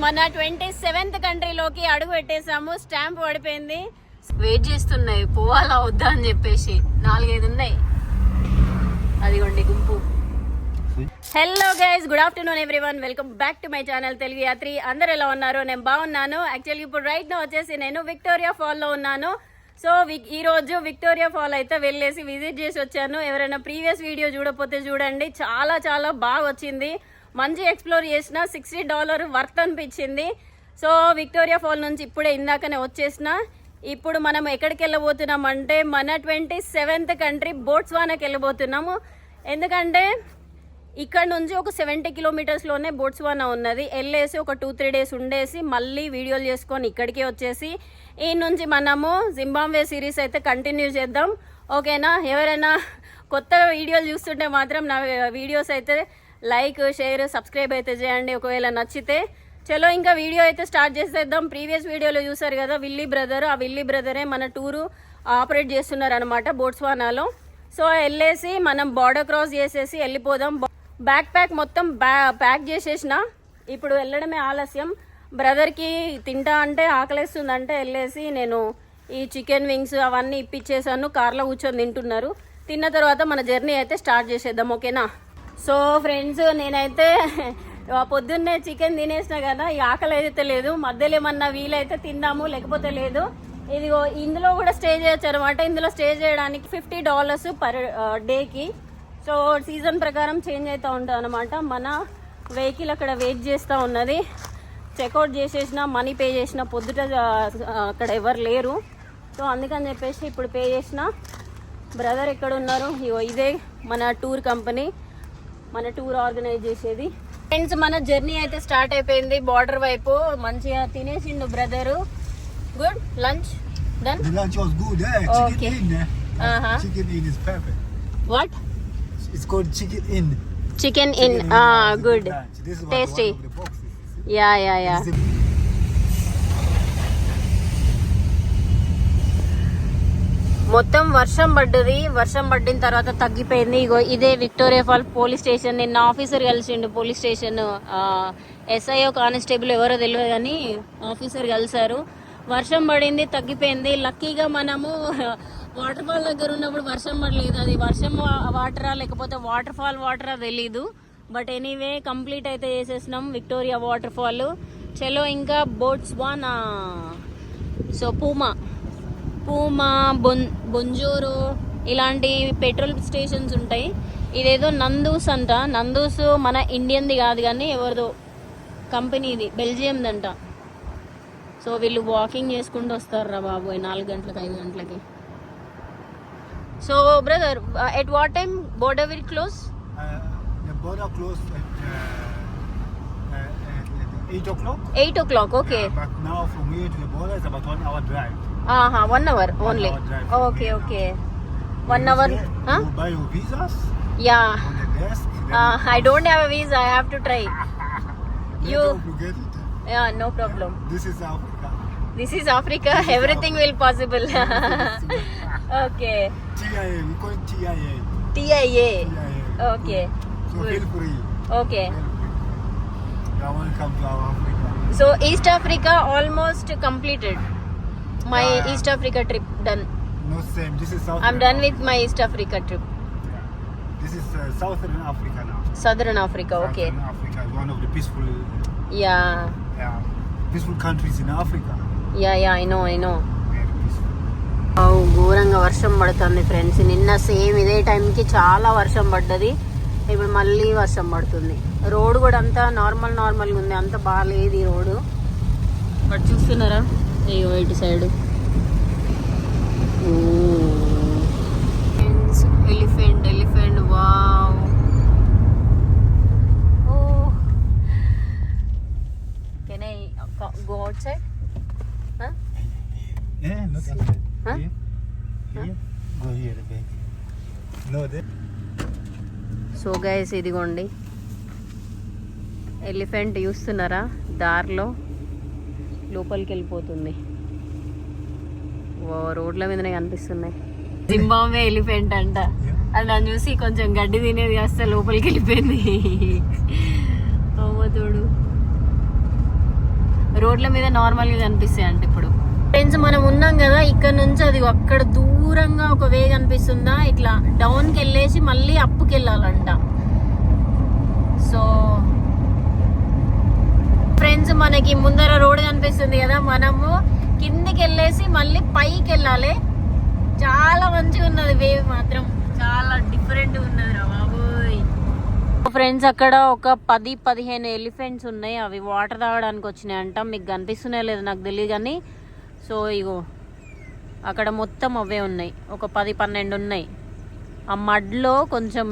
మన 27th కంట్రీలోకి అడుగు పెట్టేసాము. Stamp పడిపోయింది. వెయిట్ చేస్తున్నాయి పోవాలా వద్దా అని చెప్పేసి. 4-5 ఉన్నాయి. అదిగోండి గుంపు. Hello guys, good afternoon everyone. Welcome back to my channel Telugu Yatri. అందరు ఎలా ఉన్నారు? నేను బాగున్నాను. యాక్చువల్లీ ఇప్పుడు రైట్ నా వచ్చేసి నేను విక్టోరియా ఫాల్ లో ఉన్నాను. సో ఈ రోజు విక్టోరియా ఫాల్ అయితే వెళ్ళేసి విజిట్ చేసి వచ్చాను. ఎవరైనా ప్రీవియస్ వీడియో చూడకపోతే చూడండి, చాలా చాలా బాగా వచ్చింది. మంచి ఎక్స్ప్లోర్ చేసిన. $60 వర్త్ అనిపించింది. సో విక్టోరియా ఫాల్ నుంచి ఇప్పుడే ఇందాకనే వచ్చేసిన. ఇప్పుడు మనం ఎక్కడికి వెళ్ళబోతున్నాం అంటే మన 27th కంట్రీ బోట్స్వానాకి వెళ్ళబోతున్నాము. ఎందుకంటే ఇక్కడ నుంచి ఒక 70 కిలోమీటర్స్లోనే బోట్స్వానా ఉన్నది. వెళ్ళేసి ఒక 2-3 డేస్ ఉండేసి మళ్ళీ వీడియోలు చేసుకొని ఇక్కడికే వచ్చేసి ఈ నుంచి మనము జింబాబ్వే సిరీస్ అయితే కంటిన్యూ చేద్దాం. ఓకేనా? ఎవరైనా కొత్త వీడియోలు చూస్తుంటే మాత్రం నా వీడియోస్ అయితే లైక్, షేర్, సబ్స్క్రైబ్ అయితే చేయండి ఒకవేళ నచ్చితే. చలో ఇంకా వీడియో అయితే స్టార్ట్ చేసేద్దాం. ప్రీవియస్ వీడియోలో చూసారు కదా విల్లీ బ్రదర్, ఆ విల్లీ బ్రదరే మన టూరు ఆపరేట్ చేస్తున్నారు అనమాట బోట్స్వానాలో. సో వెళ్ళేసి మనం బార్డర్ క్రాస్ చేసేసి వెళ్ళిపోదాం. బ్యాక్ ప్యాక్ మొత్తం ప్యాక్ చేసేసిన. ఇప్పుడు వెళ్ళడమే ఆలస్యం. బ్రదర్కి తింటా అంటే ఆకలేస్తుందంటే వెళ్ళేసి నేను ఈ చికెన్ వింగ్స్ అవన్నీ ఇప్పించేసాను. కార్లో కూర్చొని తింటున్నారు. తిన్న తర్వాత మన జర్నీ అయితే స్టార్ట్ చేసేద్దాం. ఓకేనా? సో ఫ్రెండ్స్, నేనైతే పొద్దున్నే చికెన్ తినేసిన కదా, ఈ ఆకలి అయితే లేదు. మధ్యలో ఏమన్నా వీలైతే తిందాము, లేకపోతే లేదు. ఇదిగో ఇందులో కూడా స్టే చేయొచ్చు అనమాట. ఇందులో స్టే చేయడానికి $50 పర్ డేకి. సో సీజన్ ప్రకారం చేంజ్ అవుతూ ఉంటుంది అనమాట. మన వెహికల్ అక్కడ వెయిట్ చేస్తూ ఉన్నది. చెక్అవుట్ చేసేసిన, మనీ పే చేసిన. పొద్దుట అక్కడ ఎవరు లేరు. సో అందుకని చెప్పేసి ఇప్పుడు పే చేసిన. బ్రదర్ ఎక్కడ ఉన్నారు? ఇదే మన టూర్ కంపెనీ, మన టూర్ ఆర్గనైజ్ చేసేది. ఫ్రెండ్స్, మన జర్నీ అయితే స్టార్ట్ అయిపోయింది. బార్డర్ వైపు మంచిగా తినేసిండు brother. Good lunch done. The lunch was good, yeah. Okay. Chicken in. Chicken in is perfect. What? It's called chicken in. Chicken in. Good. This is Tasty. one of the boxes. Yeah. This is మొత్తం వర్షం పడ్డది. వర్షం పడిన తర్వాత తగ్గిపోయింది. ఇగో ఇదే Victoria fall police station. నిన్న ఆఫీసర్ కలిసిండు పోలీస్ స్టేషన్. ఎస్ఐఓ కానిస్టేబుల్ ఎవరో తెలియదు కానీ ఆఫీసర్ కలిసారు. వర్షం పడింది, తగ్గిపోయింది. లక్కీగా మనము వాటర్ ఫాల్ దగ్గర ఉన్నప్పుడు వర్షం పడలేదు. అది వర్షం వాటరా లేకపోతే వాటర్ ఫాల్ వాటరా తెలీదు. బట్ ఎనీవే కంప్లీట్ అయితే చేసేసినాం విక్టోరియా వాటర్ ఫాల్. చలో ఇంకా బోట్స్వానా. సో పూమా, బొంజోరో ఇలాంటి పెట్రోల్ స్టేషన్స్ ఉంటాయి. ఇదేదో నందూస్ అంట. నందూస్ మన ఇండియన్ది కాదు కానీ ఎవరిదో కంపెనీది, బెల్జియందంట. సో వీళ్ళు వాకింగ్ చేసుకుంటూ వస్తారు రా బాబోయ్ 4 గంటలకు 5 గంటలకి. So brother, at what time border will close? the border closed at 8 o'clock. 8 o'clock, okay. But now from here to the border is about 1 hour drive. 1 hour only. 1 hour drive. Okay. 1 hour. You buy your visas Yeah. on the desk. I don't have a visa. I have to try. You get it. Yeah, no problem. This is Africa. This is Africa. Everything will possible. Okay. TIA, we call it TIA. TIA. TIA. Okay. So Good. feel free. Okay. Feel free. You are welcome to our Africa. So East Africa almost completed. My Yeah. East Africa trip done. No same. This is South. I'm done with my East Africa trip. Yeah. This is Southern Africa now. Southern Africa. Okay. Southern Africa is one of the peaceful, Yeah. peaceful countries in Africa. Yeah. I know. Very peaceful. ఘోరంగా వర్షం పడుతుంది friends. నిన్న same ఇదే టైంకి చాలా వర్షం పడ్డది. ఇప్పుడు మళ్ళీ వర్షం పడుతుంది. రోడ్ కూడా అంతా నార్మల్గా ఉంది. అంత బాగాలేదు ఈ రోడ్డు. బట్ చూస్తున్నారా ఇటు side elephant wow. Can I go out side? Yeah, not outside. Here. Go here, baby. No, there. So guys, ఇదిగోండి ఎలిఫెంట్ చూస్తున్నారా? దారిలో లోపలికి వెళ్ళిపోతుంది. రోడ్ల మీదనే కనిపిస్తున్నాయి. జింబాబ్వే ఎలిఫెంట్ అంట. అది నన్ను చూసి కొంచెం గడ్డి తినేది కాస్త లోపలికి వెళ్ళిపోయింది. తోడు రోడ్ల మీద నార్మల్ గా కనిపిస్తాయి అంట ఇప్పుడు. ఫ్రెండ్స్ మనం ఉన్నాం కదా ఇక్కడ నుంచి, అది అక్కడ దూరంగా ఒక వే కనిపిస్తుందా, ఇట్లా డౌన్ కి వెళ్ళేసి మళ్ళీ అప్పుకి వెళ్ళాలంట. సో ఫ్రెండ్స్ మనకి ముందర రోడ్ కనిపిస్తుంది కదా, మనము కిందికి వెళ్ళేసి మళ్ళీ పైకి వెళ్ళాలి. చాలా మంచిగా ఉన్నది, వేవ్ మాత్రం చాలా డిఫరెంట్ ఉన్నది రా బాబోయ్. ఫ్రెండ్స్ అక్కడ ఒక 10-15 ఎలిఫెంట్స్ ఉన్నాయి, అవి వాటర్ తాగడానికి వచ్చినాయి అంట. మీకు కనిపిస్తున్నాయో లేదు నాకు తెలియదు కానీ, సో ఇగో అక్కడ మొత్తం అవే ఉన్నాయి, ఒక 10-12 ఉన్నాయి. ఆ మడ్లో కొంచెం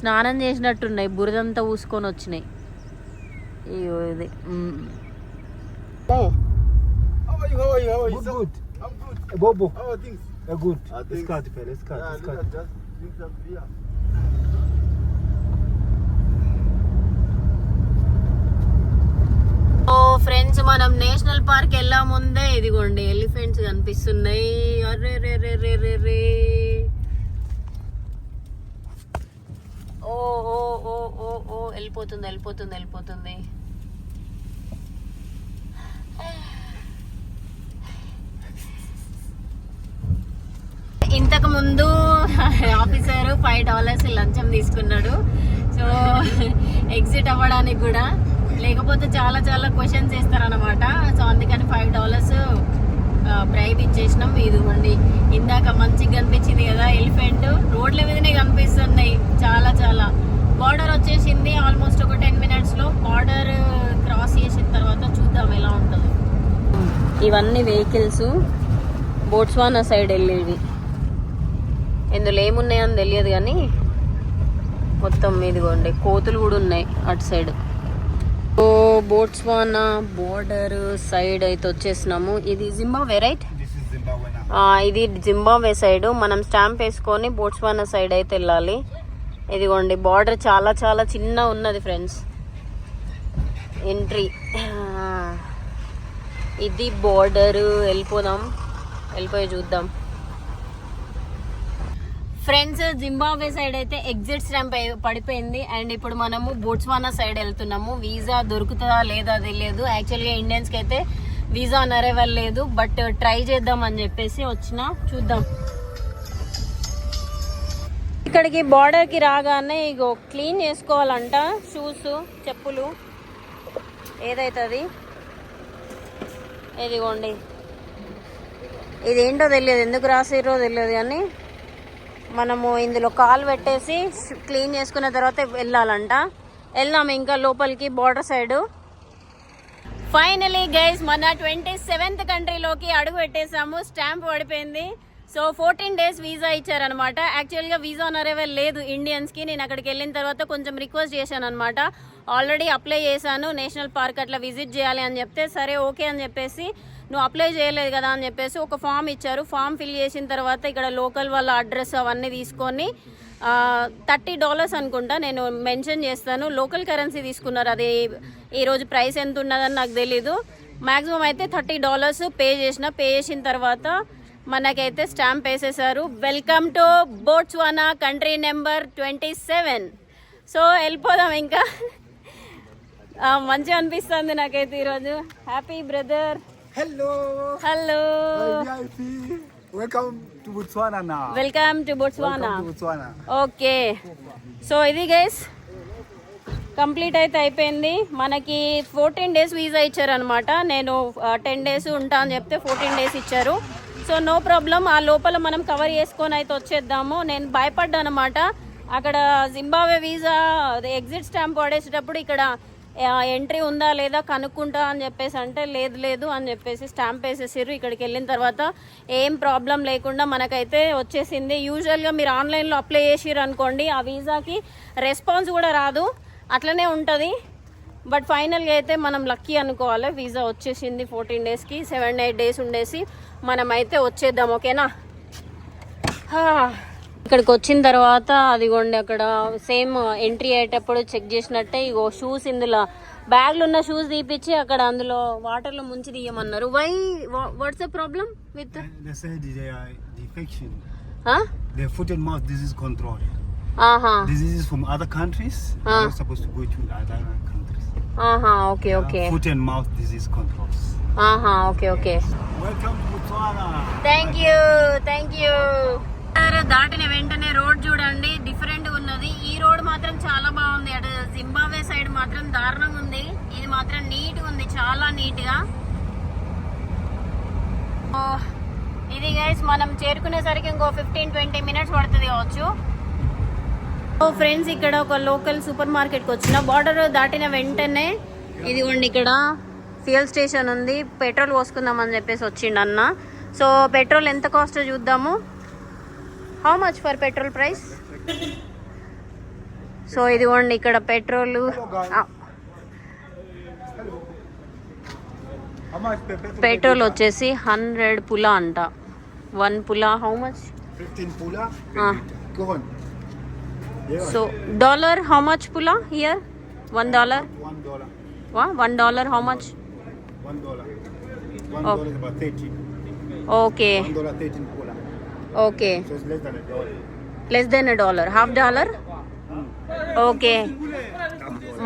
స్నానం చేసినట్టున్నాయి, బురదంతా ఊసుకొని వచ్చినాయి. ఇగో ఇది Bobo. Good. Escate, pera, escate. ఓ ఫ్రెండ్స్ మనం నేషనల్ పార్క్ వెళ్ళా ముందే ఇదిగోండి ఎలిఫెంట్స్ కనిపిస్తున్నాయి. అరే రే రే రే రే రే. ఓ ఓ ఓ ఓ ఓ వెళ్ళిపోతుంది వెళ్ళిపోతుంది వెళ్ళిపోతుంది. ఇంతకు ముందు ఆఫీసర్ $5 లంచం తీసుకున్నాడు. సో ఎగ్జిట్ అవ్వడానికి కూడా, లేకపోతే చాలా చాలా క్వశ్చన్స్ చేస్తారనమాట. సో అందుకని $5 బ్రైబ్ ఇచ్చేసినాం. ఇదిగోండి ఇందాక మంచిగా కనిపించింది కదా ఎలిఫెంట్, రోడ్ల మీదనే కనిపిస్తున్నాయి చాలా చాలా. బార్డర్ వచ్చేసింది ఆల్మోస్ట్ ఒక 10 minutesలో. బార్డర్ క్రాస్ చేసిన తర్వాత చూద్దాం ఎలా ఉంటుందో. ఇవన్నీ వెహికల్స్ బోట్స్వానా సైడ్ వెళ్ళేవి. ఇందులో ఏమున్నాయని తెలియదు కానీ మొత్తం ఇదిగోండి కోతులు కూడా ఉన్నాయి అటు side. So Botswana border side అయితే వచ్చేసినాము. ఇది జింబాబ్వే రైట్? ఇది జింబాబ్వే సైడ్. మనం స్టాంప్ వేసుకొని బోట్స్వానా సైడ్ అయితే వెళ్ళాలి. ఇదిగోండి బార్డర్ చాలా చాలా చిన్న ఉన్నది ఫ్రెండ్స్. ఎంట్రీ ఇది బార్డర్. వెళ్ళిపోదాం, వెళ్ళిపోయి చూద్దాం. ఫ్రెండ్స్ జింబాబ్వే సైడ్ అయితే ఎగ్జిట్ స్టాంప్ పడిపోయింది. అండ్ ఇప్పుడు మనము బోట్స్వానా సైడ్ వెళ్తున్నాము. వీసా దొరుకుతుందా లేదా తెలియదు. యాక్చువల్గా ఇండియన్స్కి అయితే వీసా ఆన్ అరైవల్ లేదు, బట్ ట్రై చేద్దాం అని చెప్పేసి వచ్చిన, చూద్దాం. ఇక్కడికి బార్డర్కి రాగానే ఇగో క్లీన్ చేసుకోవాలంట షూస్, చెప్పులు, ఏదైతుంది. ఇదిగోండి ఇదేంటో తెలియదు, ఎందుకు రాసిరో తెలియదు కానీ మనము ఇందులో కాలు పెట్టేసి క్లీన్ చేసుకున్న తర్వాత వెళ్ళాలంట. వెళ్దాం ఇంకా లోపలికి బార్డర్ సైడ్. ఫైనలీ గైస్ మన 27th కంట్రీలోకి అడుగు పెట్టేసాము. స్టాంప్ పడిపోయింది. సో 14 days వీసా ఇచ్చారనమాట. యాక్చువల్గా వీసా ఆన్ అరైవల్ లేదు ఇండియన్స్కి. నేను అక్కడికి వెళ్ళిన తర్వాత కొంచెం రిక్వెస్ట్ చేశాను అనమాట. ఆల్రెడీ అప్లై చేశాను, నేషనల్ పార్క్ అట్లా విజిట్ చేయాలి అని చెప్తే సరే ఓకే అని చెప్పేసి, నువ్వు అప్లై చేయలేదు కదా అని చెప్పేసి ఒక ఫామ్ ఇచ్చారు. ఫామ్ ఫిల్ చేసిన తర్వాత ఇక్కడ లోకల్ వాళ్ళ అడ్రస్ అవన్నీ తీసుకొని $30 అనుకుంటా, నేను మెన్షన్ చేస్తాను. లోకల్ కరెన్సీ తీసుకున్నారు, అది ఈరోజు ప్రైస్ ఎంత ఉన్నదని నాకు తెలీదు. మ్యాక్సిమం అయితే $30 పే చేసిన తర్వాత మనకైతే స్టాంప్ వేసేసారు. Welcome to Botswana country number 27. So వెళ్ళిపోదాం ఇంకా. మంచిగా అనిపిస్తుంది నాకైతే ఈరోజు. Happy brother. Hello. Hello. Welcome to Botswana now. Welcome to Botswana. Welcome to Botswana. Okay. So ఇది గైస్ కంప్లీట్ అయితే అయిపోయింది. మనకి 14 days వీసా ఇచ్చారనమాట. నేను 10 days ఉంటా అని చెప్తే 14 days ఇచ్చారు. సో నో ప్రాబ్లం, ఆ లోపల మనం కవర్ చేసుకొని అయితే వచ్చేద్దాము. నేను భయపడ్డా అనమాట. అక్కడ జింబాబ్వే వీసా ఎగ్జిట్ స్టాంప్ పడేసేటప్పుడు ఇక్కడ ఎంట్రీ ఉందా లేదా కనుక్కుంటా అని చెప్పేసి అంటే లేదు లేదు అని చెప్పేసి స్టాంప్ వేసేసారు. ఇక్కడికి వెళ్ళిన తర్వాత ఏం ప్రాబ్లం లేకుండా మనకైతే వచ్చేసింది. యూజువల్గా మీరు ఆన్లైన్లో అప్లై చేసిర్రు అనుకోండి, ఆ వీసాకి రెస్పాన్స్ కూడా రాదు, అట్లనే ఉంటుంది. బట్ ఫైనల్గా అయితే మనం లక్కీ అనుకోవాలి, వీసా వచ్చేసింది. 14 daysకి 7-8 days ఉండేసి మనమైతే వచ్చేద్దాం. ఓకేనా? ఇక్కడికి వచ్చిన తర్వాత అదిగోండి అక్కడ సేమ్ ఎంట్రీ అయ్యేటప్పుడు చెక్ చేసినట్టే ఇగో షూస్, ఇందులో బ్యాగ్లు ఉన్న షూస్ తీపిచ్చి అక్కడ అందులో వాటర్లో ముంచి తీయమన్నారు. Why what's the problem with? They said they are defection. Huh? The foot and mouth disease control. Aha. Diseases from other countries are not supposed to go to other countries. ఆహా, okay okay. Foot and mouth disease controls. ఆహా, okay okay. Welcome to Botswana. Thank you. దాటిన వెంటనే road చూడండి, different ఉన్నది. ఈ road మాత్రం చాలా బాగుంది. అటు జింబాబ్వే సైడ్ మాత్రం దారుణంగా ఉంది. ఇది మాత్రం నీట్ గా ఉంది, చాలా నీట్ గా. ఇది గైస్ మనం చేరుకునేసరికి ఇంకో 15-20 మినిట్స్ పడుతుంది కావచ్చు. ఫ్రెండ్స్, ఇక్కడ ఒక లోకల్ సూపర్ మార్కెట్కి వచ్చిన. బార్డర్ దాటిన వెంటనే ఇదిగోండి ఇక్కడ ఫ్యూయల్ స్టేషన్ ఉంది. పెట్రోల్ పోసుకుందామని చెప్పేసి వచ్చిండు అన్న. సో పెట్రోల్ ఎంత కాస్ట్ చూద్దాము. How much for petrol price? So ఇదిగోండి ఇక్కడ పెట్రోల్. పెట్రోల్ వచ్చేసి 100 పులా అంట. 1 pula how much? 15 pula. Go on. So dollar how much pula here? $1. $1. $1 how much? $1. $1 is about 30. Okay $1 13 pula. Okay, So it's less than $1. Less than $1, $1/2. Okay,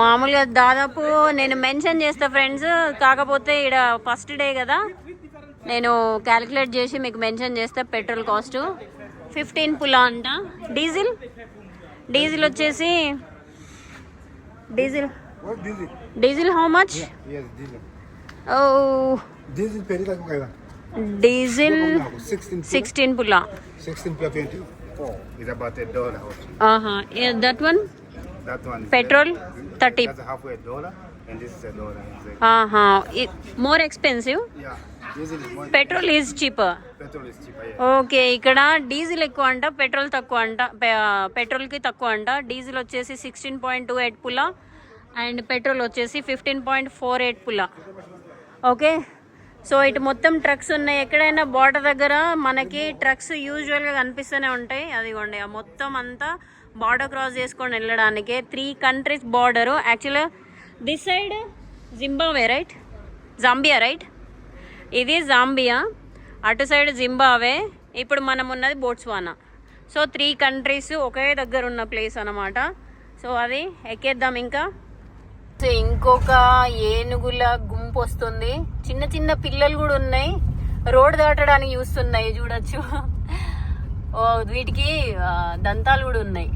మామూలుగా దాదాపు నేను mention చేస్తా friends. కాకపోతే ఇక్కడ first day కదా, నేను calculate చేసి మీకు మెన్షన్ చేస్తే పెట్రోల్ కాస్ట్ 15 పులా అంట. డీజిల్ వచ్చేసి What diesel? Diesel how much? Yes, diesel. ఓ Diesel perita ko kaya. Diesel 16 పులా. 16 plus 24 is about $1 also. ఆహా, that one That one. Petrol 30. That's halfway $1, and this is $1. It's ఆహా, more expensive. yeah, diesel is more. Petrol is cheaper. Petrol is cheaper. Yeah. Okay, ఇక్కడ diesel ఎక్కువ అంట, petrol తక్కువ అంట. పెట్రోల్కి తక్కువ అంట. డీజిల్ వచ్చేసి 16.28 పులా అండ్ పెట్రోల్ వచ్చేసి 15.48 పులా. ఓకే, సో ఇటు మొత్తం ట్రక్స్ ఉన్నాయి. ఎక్కడైనా బార్డర్ దగ్గర మనకి ట్రక్స్ యూజువల్గా కనిపిస్తూనే ఉంటాయి. అదిగోండి ఆ మొత్తం అంతా బార్డర్ క్రాస్ చేసుకొని వెళ్ళడానికి 3 కంట్రీస్ బార్డరు. యాక్చువల్గా this side Zimbabwe right, Zambia right, ఇది జాంబియా, అటు సైడ్ జింబాబ్వే, ఇప్పుడు మనం ఉన్నది బోట్స్వానా. సో 3 కంట్రీస్ ఒకే దగ్గర ఉన్న ప్లేస్ అన్నమాట. సో అది ఎక్కేద్దాం. ఇంకా ఇంకొక ఏనుగుల గుంపు వస్తుంది. చిన్న చిన్న పిల్లలు కూడా ఉన్నాయి, రోడ్ దాటడానికి చూస్తున్నాయి. చూడొచ్చు, ఓ వీటికి దంతాలు కూడా ఉన్నాయి.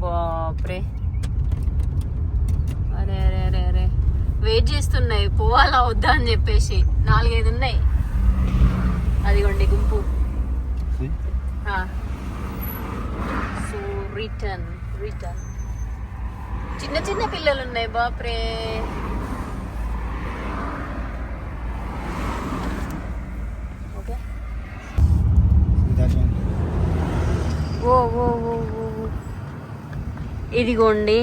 బాప్రే, అరే అరే అరే అరే, వెయిట్ చేస్తున్నాయి పోవాలా వద్దా అని చెప్పేసి. 4-5 ఉన్నాయి. అదిగోండి గుంపు. సో రిటర్న్ చిన్న చిన్న పిల్లలు ఉన్నాయి. బాప్రే, ఓకే. That one. ఓ ఓ ఓ ఓ, ఇదిగోండి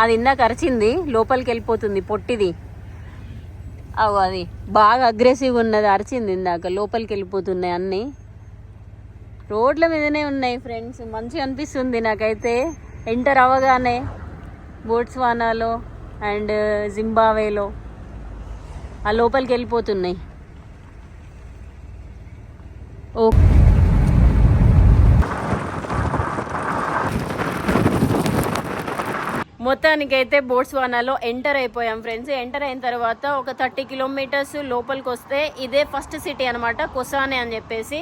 అది ఇందాక అరిచింది, లోపలికి వెళ్ళిపోతుంది పొట్టిది. అవు అది బాగా అగ్రెసివ్గా ఉన్నది, అరిచింది ఇందాక. లోపలికి వెళ్ళిపోతున్నాయి అన్నీ. రోడ్ల మీదనే ఉన్నాయి ఫ్రెండ్స్. మంచిగా అనిపిస్తుంది నాకైతే ఎంటర్ అవ్వగానే. బోట్స్వానాలో అండ్ జింబాబ్వేలో ఆ లోపలికి వెళ్ళిపోతున్నాయి. ఓ మొత్తానికైతే బోట్స్వానాలో ఎంటర్ అయిపోయాం ఫ్రెండ్స్. ఎంటర్ అయిన తర్వాత ఒక 30 కిలోమీటర్స్ లోపలికి వస్తే ఇదే ఫస్ట్ సిటీ అనమాట, కొసానే అని చెప్పేసి.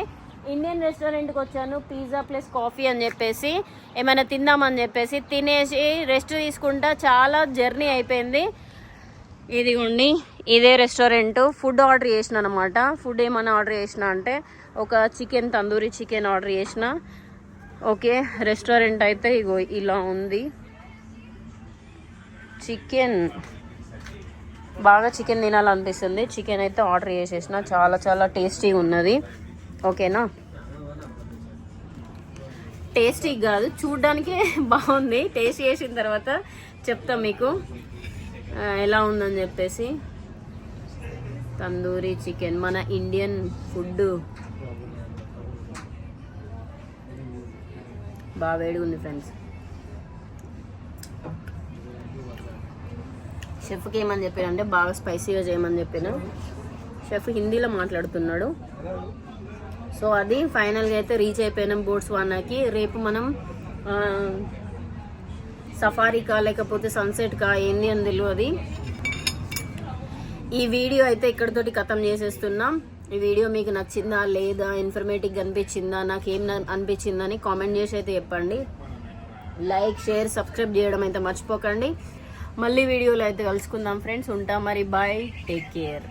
ఇండియన్ రెస్టారెంట్కి వచ్చాను, పిజ్జా ప్లస్ కాఫీ అని చెప్పేసి ఏమైనా తిందామని చెప్పేసి. తినేసి రెస్ట్ తీసుకుంటా చాలా జర్నీ అయిపోయింది. ఇదిగోండి ఇదే రెస్టారెంట్. ఫుడ్ ఆర్డర్ చేసిన అనమాట. ఫుడ్ ఏమైనా ఆర్డర్ చేసిన అంటే ఒక తందూరి చికెన్ ఆర్డర్ చేసిన. ఓకే, రెస్టారెంట్ అయితే ఇగో ఇలా ఉంది. చికెన్ బాగా చికెన్ తినాలనిపిస్తుంది. చికెన్ అయితే ఆర్డర్ చేసేసిన. చాలా చాలా టేస్టీగా ఉన్నది. ఓకేనా, టేస్టీ కాదు చూడ్డానికే బాగుంది. టేస్ట్ చేసిన తర్వాత చెప్తాం మీకు ఎలా ఉందని చెప్పేసి. తందూరి చికెన్, మన ఇండియన్ ఫుడ్ బాగా వేడిగా ఉంది ఫ్రెండ్స్. షెఫ్కి ఏమని చెప్పానంటే బాగా స్పైసీగా చేయమని చెప్పిన. షెఫ్ హిందీలో మాట్లాడుతున్నాడు. సో అది ఫైనల్గా అయితే రీచ్ అయిపోయినాం బోట్స్వానాకి. రేపు మనం సఫారీకా లేకపోతే సన్సెట్కా ఏంది అని తెలియదు. ఈ వీడియో అయితే ఇక్కడతోటి ఖతం చేసేస్తున్నాం. ఈ వీడియో మీకు నచ్చిందా లేదా, ఇన్ఫర్మేటివ్ అనిపించిందా, నాకేం అనిపించిందని కామెంట్ చేసి అయితే చెప్పండి. లైక్, షేర్, సబ్స్క్రైబ్ చేయడం అయితే మర్చిపోకండి. మళ్ళీ వీడియోలో అయితే కలుసుకుందాం ఫ్రెండ్స్. ఉంటాం మరి. Bye, take care.